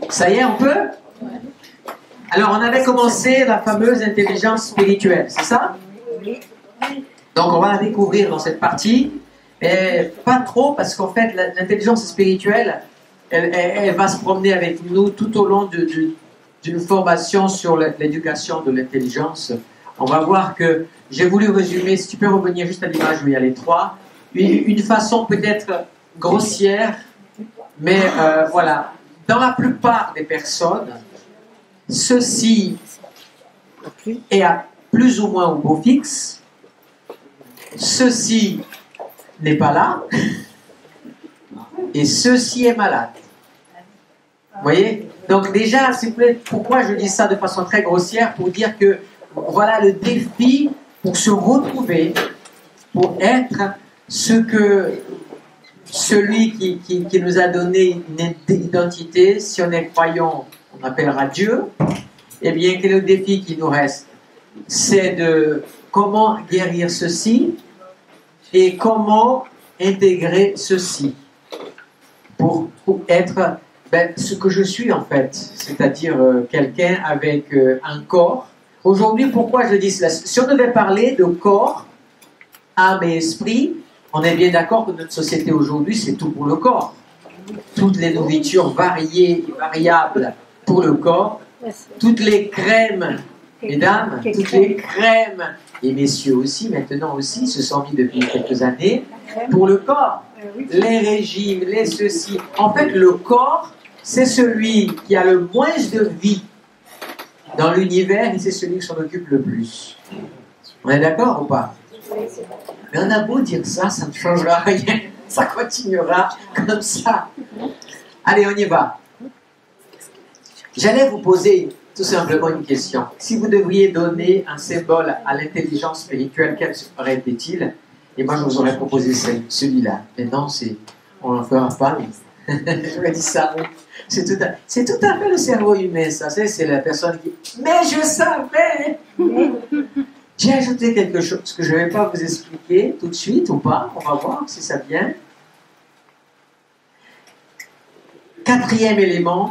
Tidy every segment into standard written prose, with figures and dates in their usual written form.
Ça y est, on peut? Alors, on avait commencé la fameuse intelligence spirituelle, c'est ça? Donc, on va la découvrir dans cette partie. Mais pas trop, parce qu'en fait, l'intelligence spirituelle, elle va se promener avec nous tout au long d'une formation sur l'éducation de l'intelligence. On va voir que j'ai voulu résumer, si tu peux revenir juste à l'image où il y a les trois, une façon peut-être grossière, mais voilà. Dans la plupart des personnes, ceci est à plus ou moins au beau fixe, ceci n'est pas là, et ceci est malade. Vous voyez? Donc déjà, c'est pourquoi je dis ça de façon très grossière, pour dire que voilà le défi pour se retrouver, pour être ce que celui qui nous a donné une identité, si on est croyant, on appellera Dieu. Eh bien, quel est le défi qui nous reste? C'est de comment guérir ceci et comment intégrer ceci pour être ce que je suis en fait, c'est-à-dire quelqu'un avec un corps. Aujourd'hui, pourquoi je dis cela? Si on devait parler de corps, âme et esprit, on est bien d'accord que notre société aujourd'hui, c'est tout pour le corps. Toutes les nourritures variées et variables pour le corps, toutes les crèmes, mesdames, toutes les crèmes, et messieurs aussi, maintenant aussi, se sont mis depuis quelques années, pour le corps. Les régimes, les ceci. En fait, le corps, c'est celui qui a le moins de vie dans l'univers et c'est celui qui s'en occupe le plus. On est d'accord ou pas? Mais on a beau dire ça, ça ne changera rien. Ça continuera comme ça. Allez, on y va. J'allais vous poser tout simplement une question. Si vous devriez donner un symbole à l'intelligence spirituelle, quel serait-il? Et moi, je vous aurais proposé celui-là. Mais non, on n'en fera pas. Je me dis ça. C'est tout à fait le cerveau humain, ça. C'est la personne qui... Mais je savais! J'ai ajouté quelque chose que je ne vais pas vous expliquer tout de suite ou pas. On va voir si ça vient. Quatrième élément,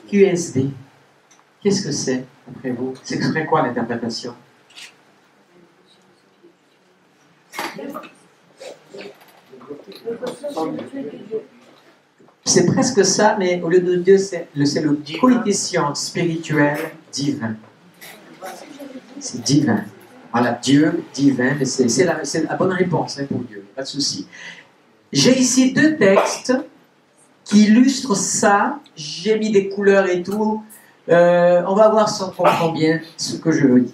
QSD. Qu'est-ce que c'est, après vous? Ce serait quoi l'interprétation? C'est presque ça, mais au lieu de Dieu, c'est le coefficient spirituel divin. C'est divin. Voilà, Dieu, divin, c'est la bonne réponse pour Dieu, pas de souci. J'ai ici deux textes qui illustrent ça. J'ai mis des couleurs et tout. On va voir si on comprend bien ce que je veux dire.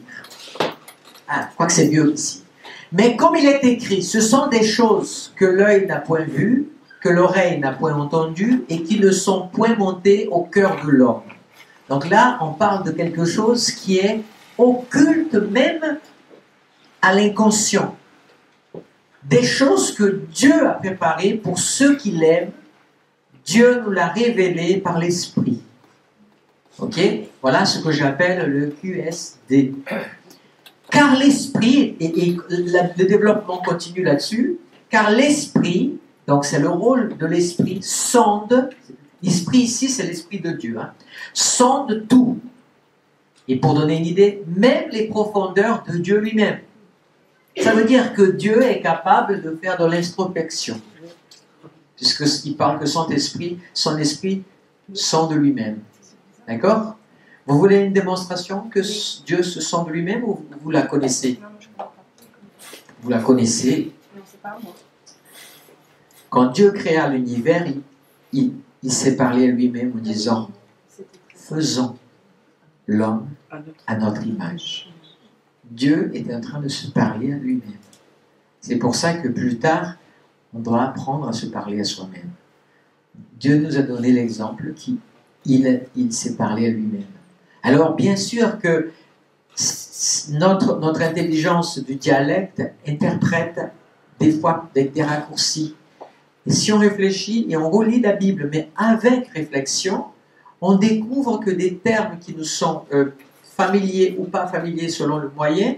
Ah, je crois que c'est mieux ici. Mais comme il est écrit, ce sont des choses que l'œil n'a point vues, que l'oreille n'a point entendues et qui ne sont point montées au cœur de l'homme. Donc là, on parle de quelque chose qui est occulte même à l'inconscient. Des choses que Dieu a préparées pour ceux qui l'aiment. Dieu nous l'a révélé par l'Esprit. Ok? Voilà ce que j'appelle le QSD. Car l'Esprit, et le développement continue là-dessus, car l'Esprit, donc c'est le rôle de l'Esprit, sonde, l'Esprit ici c'est l'Esprit de Dieu, sonde tout. Et pour donner une idée, même les profondeurs de Dieu lui-même. Ça veut dire que Dieu est capable de faire de l'introspection. Puisqu'il parle que son esprit sonde lui-même. D'accord? Vous voulez une démonstration que Dieu se sonde lui-même ou vous la connaissez? Vous la connaissez. Quand Dieu créa l'univers, il s'est parlé à lui-même en disant « Faisons l'homme à notre image ». Dieu est en train de se parler à lui-même. C'est pour ça que plus tard, on doit apprendre à se parler à soi-même. Dieu nous a donné l'exemple qu'il s'est parlé à lui-même. Alors, bien sûr que notre intelligence du dialecte interprète des fois avec des raccourcis. Et si on réfléchit et on relit la Bible, mais avec réflexion, on découvre que des termes qui nous sont familiers ou pas familiers selon le moyen,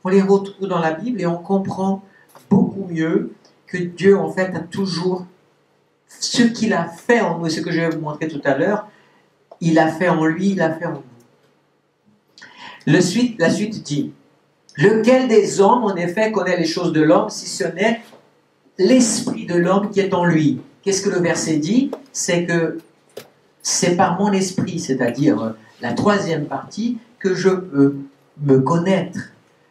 on les retrouve dans la Bible et on comprend beaucoup mieux que Dieu, en fait, a toujours ce qu'il a fait en nous, ce que je vais vous montrer tout à l'heure, il a fait en lui, il a fait en nous. La suite dit, lequel des hommes, en effet, connaît les choses de l'homme, si ce n'est l'esprit de l'homme qui est en lui? Qu'est-ce que le verset dit? C'est que c'est par mon esprit, c'est-à-dire la troisième partie, que je peux me connaître.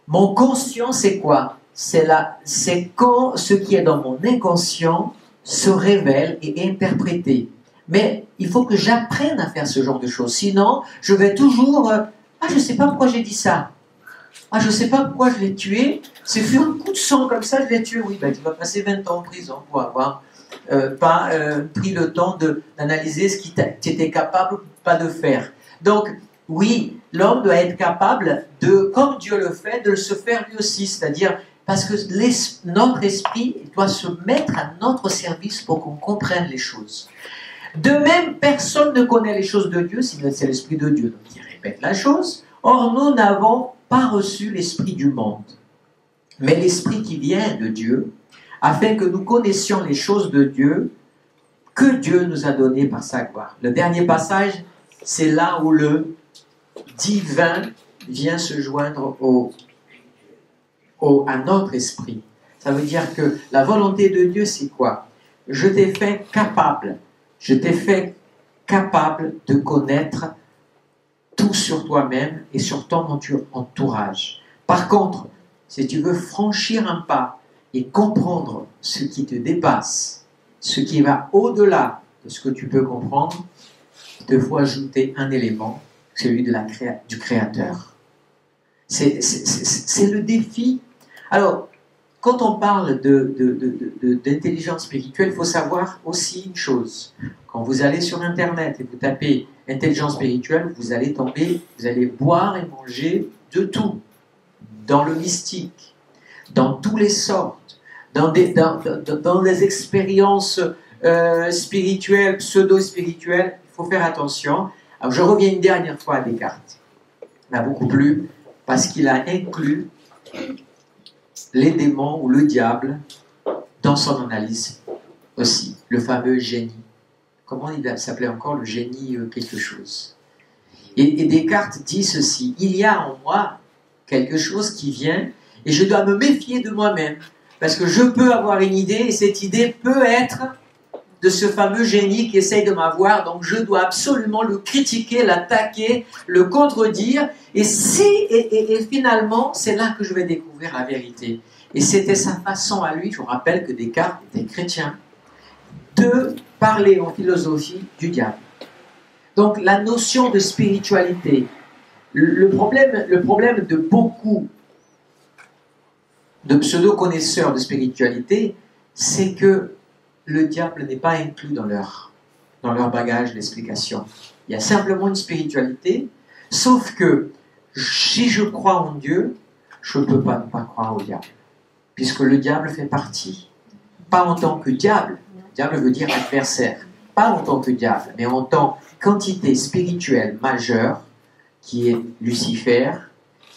Mon conscient, c'est quoi? C'est quand ce qui est dans mon inconscient se révèle et est interprété. Mais il faut que j'apprenne à faire ce genre de choses. Sinon, je vais toujours... je ne sais pas pourquoi j'ai dit ça. Je ne sais pas pourquoi je l'ai tué. C'est fait un coup de sang comme ça, je l'ai tué. Oui, tu vas passer 20 ans en prison pour avoir pas pris le temps d'analyser ce qui tu étais capable ou pas de faire. Donc, oui, l'homme doit être capable de, comme Dieu le fait, de se faire lui aussi. C'est-à-dire, parce que notre esprit doit se mettre à notre service pour qu'on comprenne les choses. De même, personne ne connaît les choses de Dieu, sinon c'est l'Esprit de Dieu qui répète la chose. Or, nous n'avons pas reçu l'Esprit du monde, mais l'Esprit qui vient de Dieu, afin que nous connaissions les choses de Dieu que Dieu nous a données par sa gloire. Le dernier passage, c'est là où le divin vient se joindre à notre esprit. Ça veut dire que la volonté de Dieu, c'est quoi? Je t'ai fait capable de connaître tout sur toi-même et sur ton entourage. Par contre, si tu veux franchir un pas et comprendre ce qui te dépasse, ce qui va au-delà de ce que tu peux comprendre, il te faut ajouter un élément, celui du Créateur. C'est le défi. Alors, quand on parle d'intelligence spirituelle, il faut savoir aussi une chose. Quand vous allez sur Internet et vous tapez intelligence spirituelle, vous allez boire et manger de tout. Dans le mystique, dans toutes les sortes, dans des expériences spirituelles, pseudo-spirituelles. Il faut faire attention. Alors, je reviens une dernière fois à Descartes. Il m'a beaucoup plu parce qu'il a inclus les démons ou le diable dans son analyse aussi. Le fameux génie. Comment il s'appelait encore? Le génie quelque chose. Et Descartes dit ceci: il y a en moi quelque chose qui vient et je dois me méfier de moi-même parce que je peux avoir une idée et cette idée peut être de ce fameux génie qui essaye de m'avoir, donc je dois absolument le critiquer, l'attaquer, le contredire, et finalement, c'est là que je vais découvrir la vérité. Et c'était sa façon à lui, je vous rappelle que Descartes était chrétien, de parler en philosophie du diable. Donc la notion de spiritualité, le problème de beaucoup de pseudo-connaisseurs de spiritualité, c'est que le diable n'est pas inclus dans leur bagage d'explication. Il y a simplement une spiritualité, sauf que si je crois en Dieu, je ne peux pas ne pas croire au diable, puisque le diable fait partie, pas en tant que diable, diable veut dire adversaire, pas en tant que diable, mais en tant qu'entité spirituelle majeure, qui est Lucifer,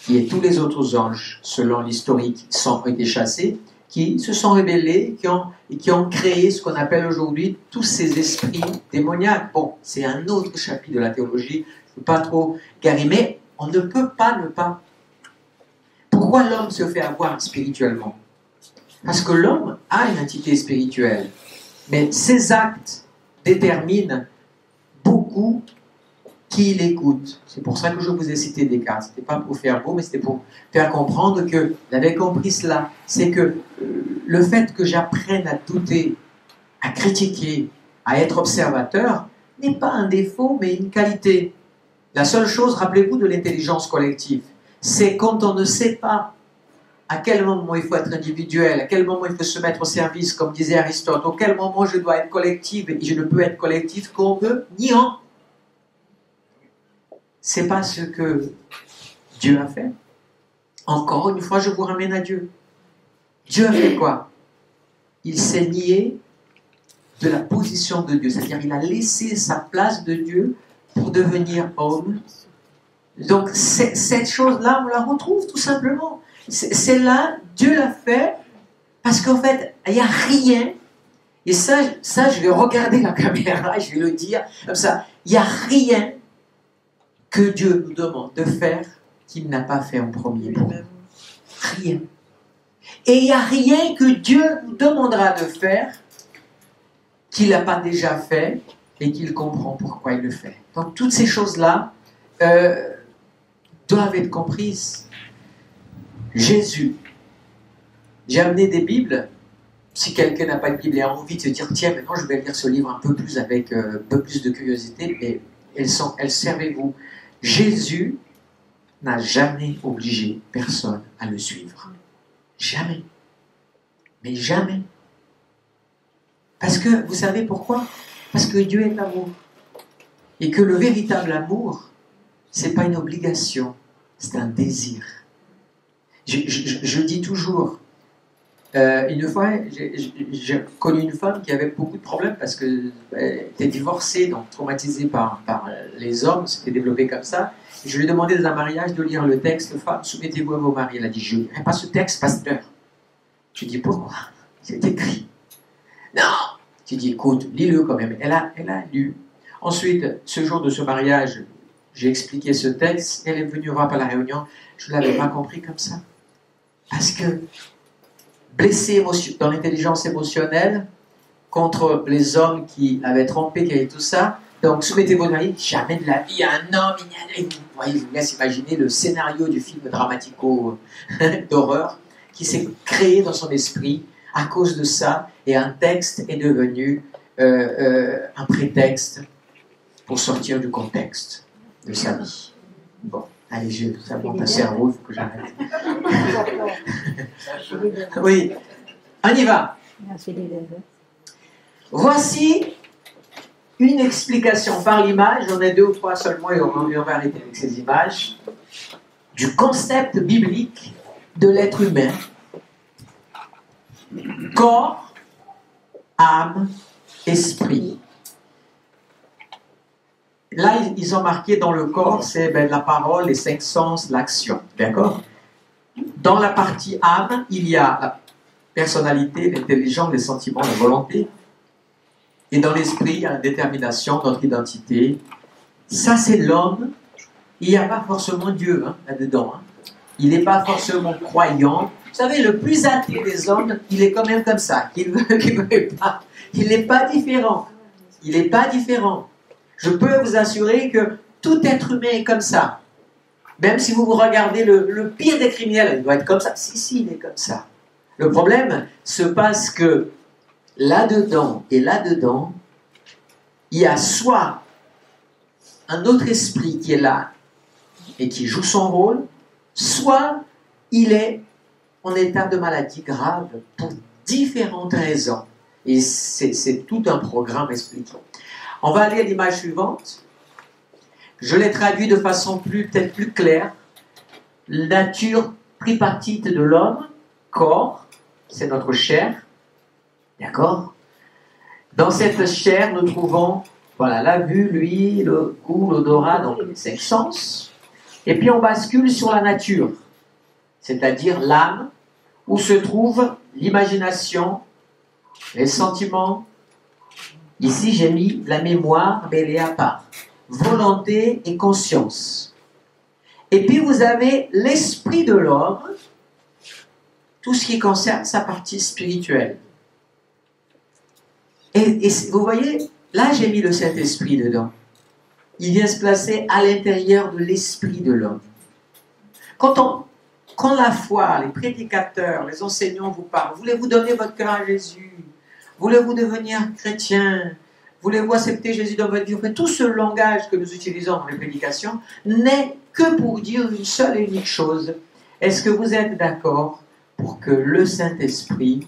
qui est tous les autres anges, selon l'historique, qui ont été chassés, qui se sont rebellés et qui ont créé ce qu'on appelle aujourd'hui tous ces esprits démoniaques. Bon, c'est un autre chapitre de la théologie, je ne veux pas trop garer, mais on ne peut pas ne pas. Pourquoi l'homme se fait avoir spirituellement? Parce que l'homme a une entité spirituelle, mais ses actes déterminent beaucoup qui l'écoute. C'est pour ça que je vous ai cité Descartes. Ce n'était pas pour faire beau, mais c'était pour faire comprendre qu'il avait compris cela. C'est que le fait que j'apprenne à douter, à critiquer, à être observateur, n'est pas un défaut, mais une qualité. La seule chose, rappelez-vous de l'intelligence collective, c'est quand on ne sait pas à quel moment il faut être individuel, à quel moment il faut se mettre au service, comme disait Aristote, à quel moment je dois être collectif, et je ne peux être collectif qu'en me niant. C'est pas ce que Dieu a fait. Encore une fois, je vous ramène à Dieu. Dieu a fait quoi? Il s'est nié de la position de Dieu, c'est-à-dire il a laissé sa place de Dieu pour devenir homme. Donc cette chose-là, on la retrouve tout simplement. C'est là, Dieu l'a fait, parce qu'en fait, il n'y a rien Et ça, je vais regarder la caméra, je vais le dire comme ça. Il n'y a rien que Dieu nous demande de faire qu'il n'a pas fait en premier pour nous. Rien. Et il n'y a rien que Dieu nous demandera de faire qu'il n'a pas déjà fait et qu'il comprend pourquoi il le fait. Donc toutes ces choses-là doivent être comprises. Jésus. J'ai amené des Bibles. Si quelqu'un n'a pas de Bible et a envie de se dire, tiens, maintenant je vais lire ce livre un peu plus avec un peu plus de curiosité, mais elles servez-vous. Jésus n'a jamais obligé personne à le suivre. Jamais. Mais jamais. Parce que, vous savez pourquoi? Parce que Dieu est l'amour. Et que le véritable amour, c'est pas une obligation, c'est un désir. Je dis toujours, une fois, j'ai connu une femme qui avait beaucoup de problèmes parce qu'elle était divorcée, donc traumatisée par les hommes, c'était développé comme ça. Et je lui ai demandé dans un mariage de lire le texte, femme, soumettez-vous à vos maris. Elle a dit, je ne lirai pas ce texte, pasteur. Je lui ai dit, pourquoi? C'est écrit. Non! J'ai dit, écoute, lis-le quand même. Elle a lu. Ensuite, ce jour de ce mariage, j'ai expliqué ce texte. Elle est venue voir à la réunion. Je ne l'avais pas compris comme ça. Parce que blessée dans l'intelligence émotionnelle contre les hommes qui avaient trompé, qui avaient tout ça. Donc, soumettez vos maris, jamais de la vie, il y a un homme, vous voyez, je vous laisse imaginer le scénario du film dramatico d'horreur qui s'est créé dans son esprit à cause de ça, et un texte est devenu un prétexte pour sortir du contexte de sa vie. Bon, allez, ça monte un cerveau, il faut que j'arrête. Oui, on y va. Voici une explication par l'image, j'en ai 2 ou 3 seulement et on va arrêter avec ces images, du concept biblique de l'être humain. Corps, âme, esprit. Là, ils ont marqué dans le corps, c'est la parole, les 5 sens, l'action. D'accord? Dans la partie âme, il y a la personnalité, l'intelligence, les sentiments, la volonté. Et dans l'esprit, il y a la détermination, notre identité. Ça, c'est l'homme. Il n'y a pas forcément Dieu là-dedans. Il n'est pas forcément croyant. Vous savez, le plus athée des hommes, il est quand même comme ça. Il n'est pas différent. Il n'est pas différent. Je peux vous assurer que tout être humain est comme ça. Même si vous regardez le pire des criminels, il doit être comme ça. Si, il est comme ça. Le problème se passe que là-dedans et là-dedans, il y a soit un autre esprit qui est là et qui joue son rôle, soit il est en état de maladie grave pour différentes raisons. Et c'est tout un programme expliqué. On va aller à l'image suivante. Je l'ai traduit de façon peut-être plus claire. La nature tripartite de l'homme, corps, c'est notre chair. D'accord? Dans cette chair, nous trouvons la vue, l'ouïe, le goût, l'odorat, donc les 5 sens. Et puis on bascule sur la nature, c'est-à-dire l'âme, où se trouve l'imagination, les sentiments. Ici, j'ai mis la mémoire, mais elle est à part. Volonté et conscience. Et puis vous avez l'esprit de l'homme, tout ce qui concerne sa partie spirituelle. Et vous voyez, là j'ai mis le Saint-Esprit dedans. Il vient se placer à l'intérieur de l'esprit de l'homme. Quand la foi, les prédicateurs, les enseignants vous parlent, voulez-vous donner votre cœur à Jésus? Voulez-vous devenir chrétien? Voulez-vous accepter Jésus dans votre vie? Tout ce langage que nous utilisons dans les prédications n'est que pour dire une seule et unique chose. Est-ce que vous êtes d'accord pour que le Saint-Esprit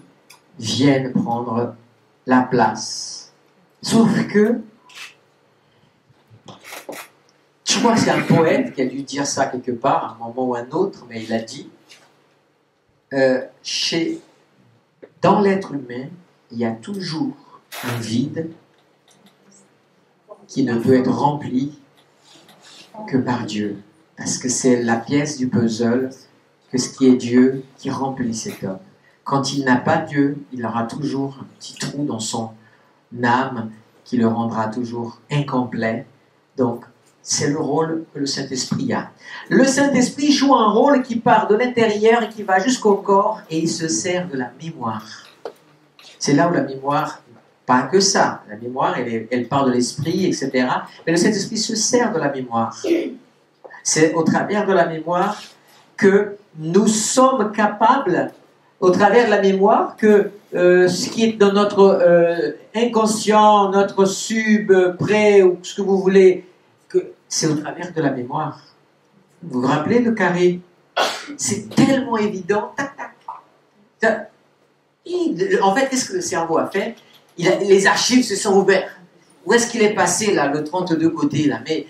vienne prendre la place? Sauf que, je crois que c'est un poète qui a dû dire ça quelque part, à un moment ou à un autre, mais il a dit, dans l'être humain, il y a toujours un vide qui ne peut être rempli que par Dieu. Parce que c'est la pièce du puzzle, que ce qui est Dieu qui remplit cet homme. Quand il n'a pas Dieu, il aura toujours un petit trou dans son âme qui le rendra toujours incomplet. Donc, c'est le rôle que le Saint-Esprit a. Le Saint-Esprit joue un rôle qui part de l'intérieur et qui va jusqu'au corps, et il se sert de la mémoire. C'est là où la mémoire, pas que ça, la mémoire, elle part de l'esprit, etc. Mais le Saint-Esprit se sert de la mémoire. C'est au travers de la mémoire que nous sommes capables, au travers de la mémoire, que ce qui est dans notre inconscient, notre pré, ou ce que vous voulez, c'est au travers de la mémoire. Vous vous rappelez le carré? C'est tellement évident. Tac, tac. En fait, qu'est-ce que le cerveau a fait? Les archives se sont ouvertes. Où est-ce qu'il est passé, là, le 32 côtés, là? Mais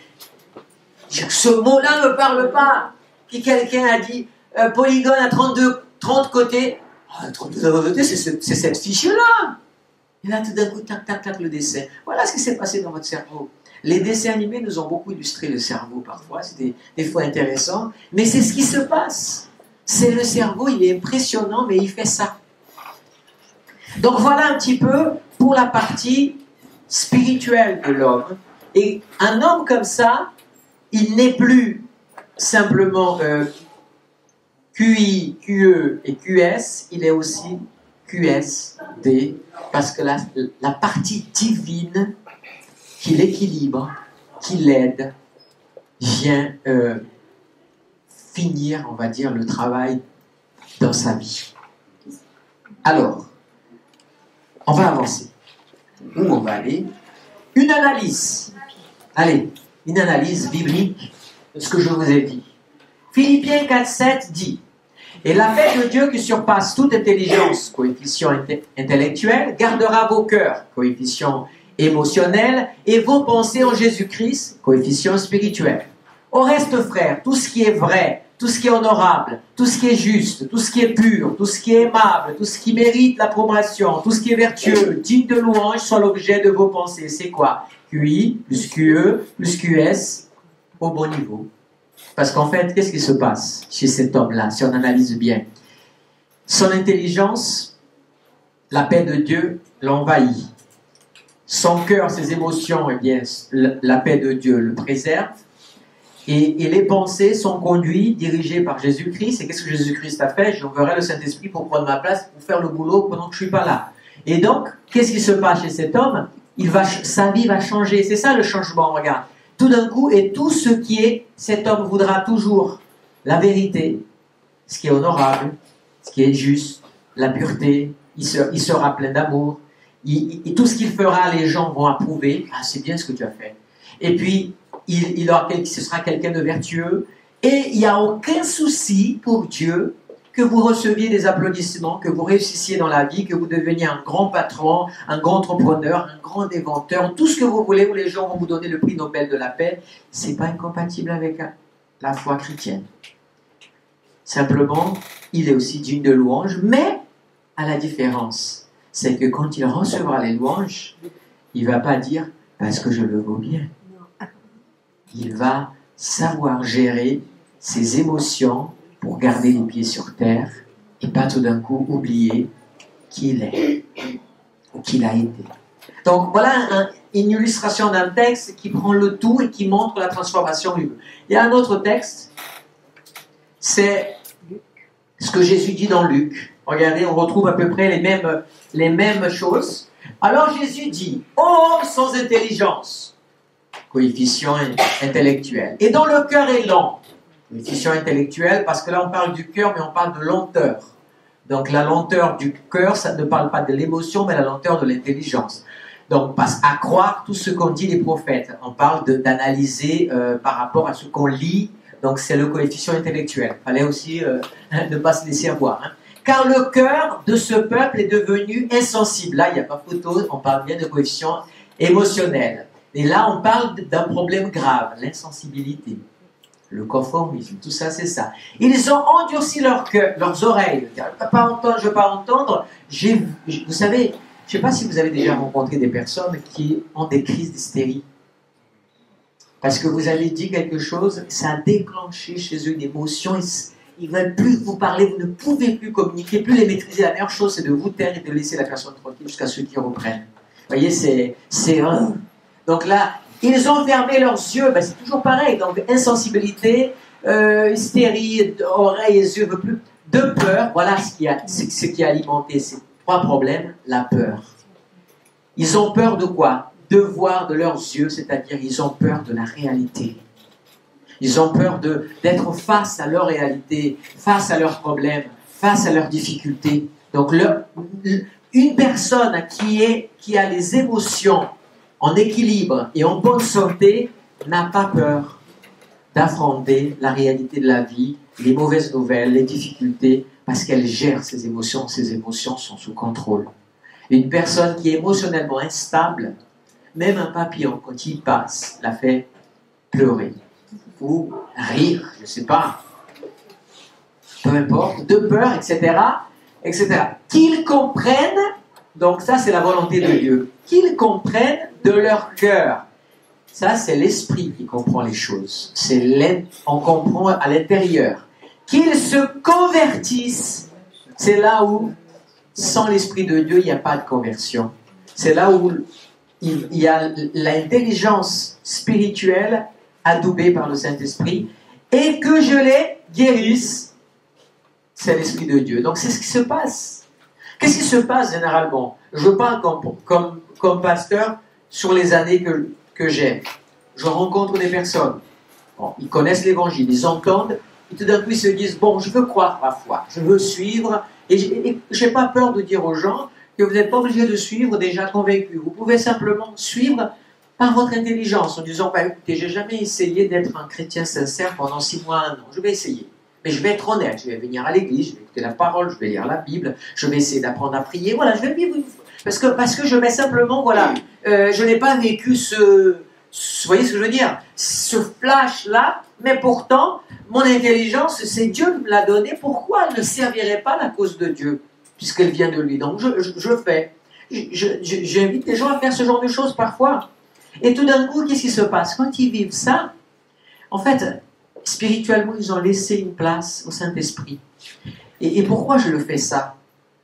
ce mot-là ne me parle pas. Puis quelqu'un a dit polygone à 30 côtés. Ah, 32 côtés, c'est cette fiche-là. Et là, tout d'un coup, tac, tac, tac, le dessin. Voilà ce qui s'est passé dans votre cerveau. Les dessins animés nous ont beaucoup illustré le cerveau parfois, c'est des fois intéressant, mais c'est ce qui se passe. C'est le cerveau, il est impressionnant, mais il fait ça. Donc voilà un petit peu pour la partie spirituelle de l'homme. Et un homme comme ça, il n'est plus simplement QI, QE et QS, il est aussi QSD, parce que la partie divine qui l'équilibre, qui l'aide, vient finir, on va dire, le travail dans sa vie. Alors, on va avancer. Où on va aller? Une analyse. Allez, une analyse biblique de ce que je vous ai dit. Philippiens 4,7 dit: et la paix de Dieu qui surpasse toute intelligence, coefficient intellectuel, gardera vos cœurs, coefficient émotionnel, et vos pensées en Jésus-Christ, coefficient spirituel. Au reste, frères, tout ce qui est vrai, tout ce qui est honorable, tout ce qui est juste, tout ce qui est pur, tout ce qui est aimable, tout ce qui mérite l'approbation, tout ce qui est vertueux, digne de louange, soit l'objet de vos pensées. C'est quoi? QI plus QE plus QS au bon niveau. Parce qu'en fait, qu'est-ce qui se passe chez cet homme-là, si on analyse bien? Son intelligence, la paix de Dieu l'envahit. Son cœur, ses émotions, eh bien, la paix de Dieu le préserve. Et les pensées sont conduites, dirigées par Jésus-Christ. Et qu'est-ce que Jésus-Christ a fait? J'enverrai le Saint-Esprit pour prendre ma place, pour faire le boulot pendant que je ne suis pas là. Et donc, qu'est-ce qui se passe chez cet homme? Sa vie va changer. C'est ça le changement, regarde. Tout d'un coup, et tout ce qui est, cet homme voudra toujours la vérité, ce qui est honorable, ce qui est juste, la pureté. Il sera plein d'amour. Tout ce qu'il fera, les gens vont approuver. Ah, c'est bien ce que tu as fait. Et puis, ce sera quelqu'un de vertueux. Et il n'y a aucun souci pour Dieu que vous receviez des applaudissements, que vous réussissiez dans la vie, que vous deveniez un grand patron, un grand entrepreneur, un grand inventeur, tout ce que vous voulez, où les gens vont vous donner le prix Nobel de la paix. Ce n'est pas incompatible avec la foi chrétienne. Simplement, il est aussi digne de louange, mais à la différence, c'est que quand il recevra les louanges, il ne va pas dire « parce que je le vaux bien ». Il va savoir gérer ses émotions pour garder les pieds sur terre et pas tout d'un coup oublier qui il est ou qui il a été. Donc voilà une illustration d'un texte qui prend le tout et qui montre la transformation humaine. Il y a un autre texte, c'est ce que Jésus dit dans Luc. Regardez, on retrouve à peu près les mêmes choses. Alors Jésus dit: « Oh, sans intelligence !» Coefficient intellectuel. Et dont le cœur est lent. Coefficient intellectuel, parce que là on parle du cœur, mais on parle de lenteur. Donc la lenteur du cœur, ça ne parle pas de l'émotion, mais la lenteur de l'intelligence. Donc à croire tout ce qu'ont dit les prophètes. On parle d'analyser par rapport à ce qu'on lit. Donc c'est le coefficient intellectuel. Il fallait aussi ne pas se laisser avoir. Hein. Car le cœur de ce peuple est devenu insensible. Là, il n'y a pas photo, on parle bien de coefficient émotionnel. Et là, on parle d'un problème grave, l'insensibilité, le conformisme, tout ça, c'est ça. Ils ont endurci leurs oreilles. Je ne veux pas entendre, je ne veux pas entendre. Vous savez, je ne sais pas si vous avez déjà rencontré des personnes qui ont des crises d'hystérie. Parce que vous avez dit quelque chose, ça a déclenché chez eux une émotion, ils ne veulent plus vous parler, vous ne pouvez plus communiquer, plus les maîtriser. La meilleure chose, c'est de vous taire et de laisser la personne tranquille jusqu'à ce qu'ils reprennent. Vous voyez, c'est donc là, ils ont fermé leurs yeux, ben, c'est toujours pareil, donc insensibilité, hystérie, oreilles et yeux, plus de peur, voilà ce qui a alimenté ces trois problèmes, la peur. Ils ont peur de quoi? De voir de leurs yeux, c'est-à-dire ils ont peur de la réalité. Ils ont peur d'être face à leur réalité, face à leurs problèmes, face à leurs difficultés. Donc une personne qui a les émotions en équilibre et en bonne santé n'a pas peur d'affronter la réalité de la vie, les mauvaises nouvelles, les difficultés, parce qu'elle gère ses émotions sont sous contrôle. Une personne qui est émotionnellement instable, même un papillon, quand il passe, la fait pleurer ou rire, je ne sais pas, peu importe, de peur, etc., etc. Qu'ils comprennent, donc ça c'est la volonté de Dieu, qu'ils comprennent de leur cœur. Ça c'est l'esprit qui comprend les choses, on comprend à l'intérieur. Qu'ils se convertissent, c'est là où, sans l'esprit de Dieu, il n'y a pas de conversion. C'est là où il y a l'intelligence spirituelle adoubée par le Saint-Esprit, et que je les guérisse, c'est l'Esprit de Dieu. Donc c'est ce qui se passe. Qu'est-ce qui se passe généralement? Je parle comme pasteur sur les années que j'ai. Je rencontre des personnes. Bon, ils connaissent l'Évangile, ils entendent, et tout d'un coup ils se disent, bon, je veux croire ma foi, je veux suivre, et je n'ai pas peur de dire aux gens que vous n'êtes pas obligé de suivre déjà convaincu. Vous pouvez simplement suivre par votre intelligence, en disant, bah, écoutez, j'ai jamais essayé d'être un chrétien sincère pendant 6 mois, 1 an. Je vais essayer. Mais je vais être honnête, je vais venir à l'église, je vais écouter la parole, je vais lire la Bible, je vais essayer d'apprendre à prier. Voilà, je vais vivre parce que je vais simplement, voilà, je n'ai pas vécu vous voyez ce que je veux dire? Ce flash-là, mais pourtant, mon intelligence, c'est Dieu qui me l'a donnée. Pourquoi elle ne servirait pas la cause de Dieu, puisqu'elle vient de lui? Donc je fais. J'invite les gens à faire ce genre de choses parfois. Et tout d'un coup, qu'est-ce qui se passe? Quand ils vivent ça, en fait, spirituellement, ils ont laissé une place au Saint-Esprit. Et pourquoi je le fais ça?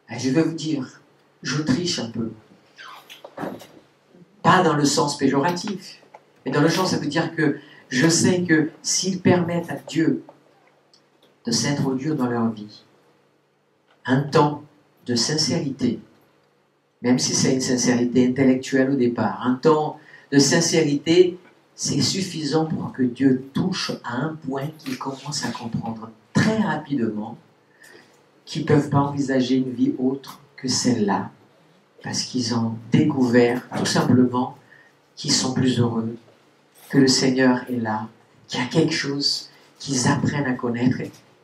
Je vais vous dire, je triche un peu. Pas dans le sens péjoratif, mais dans le sens, ça veut dire que je sais que s'ils permettent à Dieu de s'introduire dans leur vie, un temps de sincérité, même si c'est une sincérité intellectuelle au départ, un temps de sincérité, c'est suffisant pour que Dieu touche à un point qu'ils commencent à comprendre très rapidement qu'ils ne peuvent pas envisager une vie autre que celle-là, parce qu'ils ont découvert tout simplement qu'ils sont plus heureux, que le Seigneur est là, qu'il y a quelque chose qu'ils apprennent à connaître.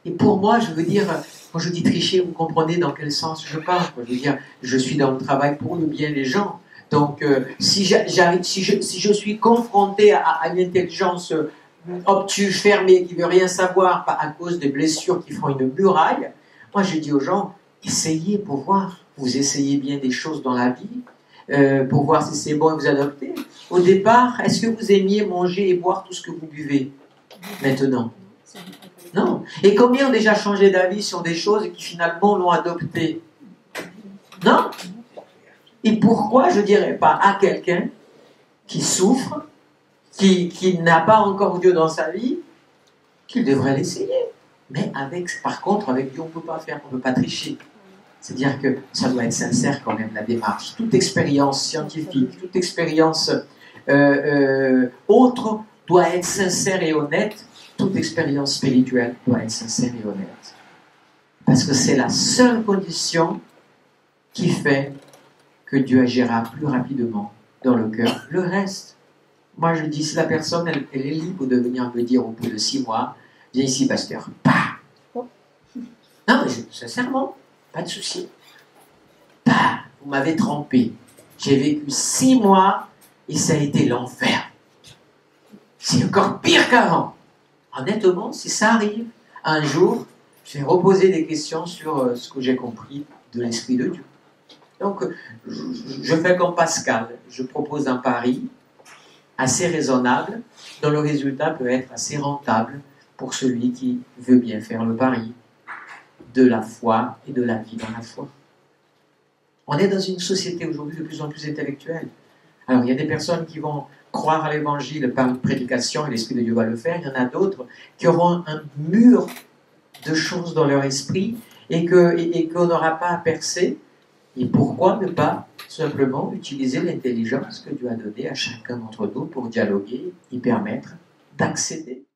Et pour moi, je veux dire, quand je dis tricher, vous comprenez dans quel sens je parle. Je veux dire, je suis dans le travail pour le bien des gens. Donc, si je suis confronté à une intelligence obtuse, fermée, qui ne veut rien savoir à cause des blessures qui font une muraille, moi je dis aux gens, essayez pour voir. Vous essayez bien des choses dans la vie, pour voir si c'est bon et vous adoptez. Au départ, est-ce que vous aimiez manger et boire tout ce que vous buvez maintenant? Non. Et combien ont déjà changé d'avis sur des choses et qui finalement l'ont adopté? Non. Et pourquoi je ne dirais pas à quelqu'un qui souffre, qui n'a pas encore Dieu dans sa vie, qu'il devrait l'essayer? Mais par contre, avec Dieu, on ne peut pas faire, on ne peut pas tricher. C'est-à-dire que ça doit être sincère quand même, la démarche. Toute expérience scientifique, toute expérience autre doit être sincère et honnête. Toute expérience spirituelle doit être sincère et honnête. Parce que c'est la seule condition qui fait que Dieu agira plus rapidement dans le cœur. Le reste, moi je dis, si la personne, elle est libre de venir me dire au bout de 6 mois, viens ici, pasteur. Bah! Non, mais sincèrement, pas de souci. Bah! Vous m'avez trompé. J'ai vécu 6 mois et ça a été l'enfer. C'est encore pire qu'avant. Honnêtement, si ça arrive, un jour, je vais reposer des questions sur ce que j'ai compris de l'Esprit de Dieu. Donc, je fais comme Pascal. Je propose un pari assez raisonnable, dont le résultat peut être assez rentable pour celui qui veut bien faire le pari de la foi et de la vie dans la foi. On est dans une société aujourd'hui de plus en plus intellectuelle. Alors, il y a des personnes qui vont croire à l'évangile par une prédication et l'Esprit de Dieu va le faire. Il y en a d'autres qui auront un mur de choses dans leur esprit et qu'on n'aura pas à percer. Et pourquoi ne pas simplement utiliser l'intelligence que Dieu a donnée à chacun d'entre nous pour dialoguer et permettre d'accéder